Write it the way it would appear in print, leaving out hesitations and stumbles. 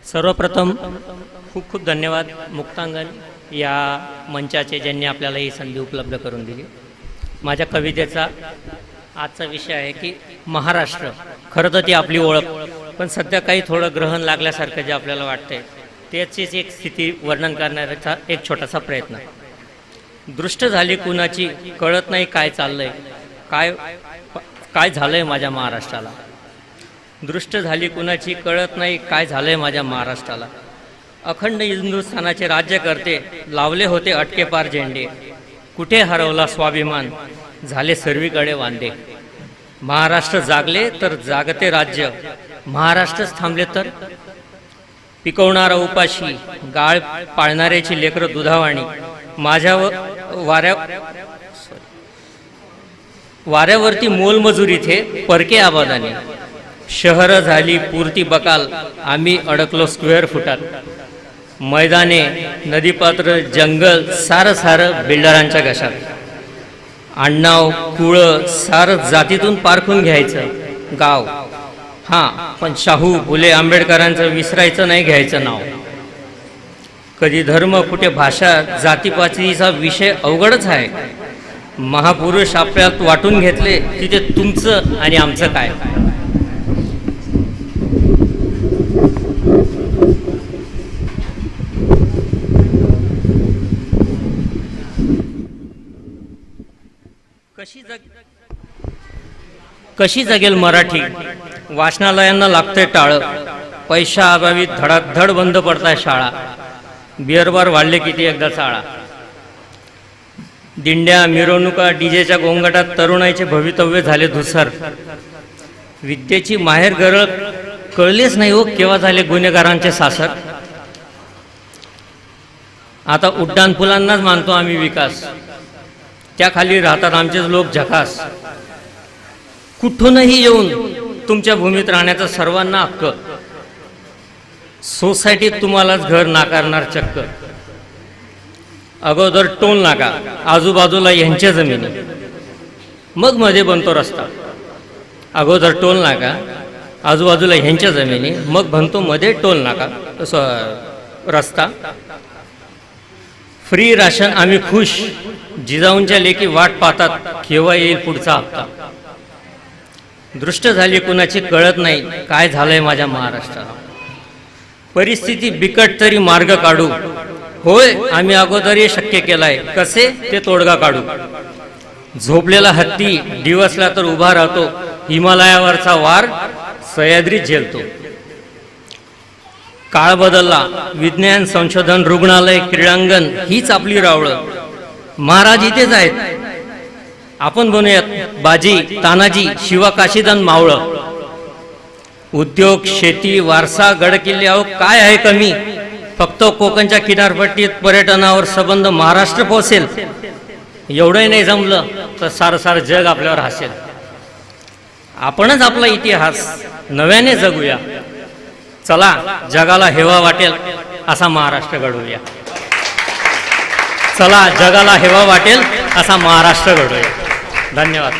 सर्वप्रथम खूप खूप धन्यवाद मुक्तांगण या मंचाचे, ज्यांनी आपल्याला ही संधी उपलब्ध करून दिली. माझ्या कवितेचा आजचा विषय आहे की महाराष्ट्र. खरं तर ती आपली ओळख, पण सध्या काही थोडं ग्रहण लागल्यासारखं जे आपल्याला वाटतंय त्याचीच एक स्थिती वर्णन करण्याचा एक छोटासा प्रयत्न. दृष्ट झाली कुणाची, कळत नाही काय चाललंय, काय झालंय माझ्या महाराष्ट्राला. दृष्ट झाली कुणाची, कळत नाही काय झालंय माझ्या महाराष्ट्राला. अखंड हिंदुस्थानाचे राज्य करते, लावले होते अटके पार झेंडे. कुठे हरवला स्वाभिमान, झाले सर्वीकडे वांदे. महाराष्ट्र जागले तर जागते राज्य, महाराष्ट्रच थांबले तर. पिकवणारा उपाशी, गाळ पाळणाऱ्याची लेकरं दुधावाणी. माझ्या वाऱ्यावरती मोलमजुरी थे परके आबादानी. शहर झाली पुरती बकाल, आम्ही अडकलो स्क्वेअर फुटात. मैदाने, नदीपात्र, जंगल सारं सारं बिल्डरांच्या घशात. आडनाव, कुळं सारं जातीतून पारखून घ्यायचं गाव. हां, पण शाहू, फुले, आंबेडकरांचं विसरायचं नाही घ्यायचं नाव. कधी धर्म, कुठे भाषा, जातीपातीचा विषय अवघडच आहे. महापुरुष आपल्यात वाटून घेतले, तिथे तुमचं आणि आमचं काय. कशी जगेल मराठी, वाचनालयांना लागतंय टाळं. पैशा अभावी धडाधड बंद पडताय शाळा. बिअरबार वाढले किती एकदा चाळा. दिंड्या, मिरवणुका, डीजेच्या गोंगाटात तरुणाईचे भवितव्य झाले धुसर. विद्येची माहेर गरळ कळलेच नाही हो केव्हा झाले गुन्हेगारांचे सासर. आता उड्डाण पुलांनाच मानतो आम्ही विकास, त्याखाली राहतात आमचेच लोक झकास. कुठूनही येऊन तुमच्या भूमीत राहण्याचा सर्वांना हक्क. सोसायटीत तुम्हालाच घर नाकारणार चक्क. अगोदर टोल नाका, आजूबाजूला यांच्या जमिनी, मग मध्ये बनतो रस्ता. अगोदर टोल नाका, आजूबाजूला ह्यांच्या जमिनी, मग बनतो मध्ये टोल नाका रस्ता. फ्री राशन आम्ही खुश, जिजाऊंच्या लेखी वाट पाहतात केव्हा येईल पुढचा हप्ता. दृष्ट झाली कुणाची, कळत नाही काय झालंय माझ्या महाराष्ट्राला. परिस्थिती बिकट तरी मार्ग काढू. होय, आम्ही अगोदरही शक्य केलाय, कसे ते तोडगा काढू. झोपलेला हत्ती दिवसला तर उभा राहतो, हिमालयावरचा वार सह्याद्रीत झेलतो. काळ बदलला, विज्ञान, संशोधन, रुग्णालय, क्रीडांगण हीच आपली रावळं. महाराज इथेच आहेत, आपण बनूयात बाजी, तानाजी, शिवा, काशीदान, मावळं. उद्योग, शेती, वारसा, गडकिल्ले, अहो काय आहे कमी. फक्त कोकणच्या किनारपट्टीत पर्यटनावर संबंध महाराष्ट्र पोहोचेल. एवढंही नाही जमलं तर सारं सारं जग आपल्यावर हसेल. आपणच आपला इतिहास नव्याने जगूया. चला, जगाला हेवा वाटेल असा महाराष्ट्र घडवूया. चला, जगाला हेवा वाटेल असा महाराष्ट्र घडवूया. धन्यवाद.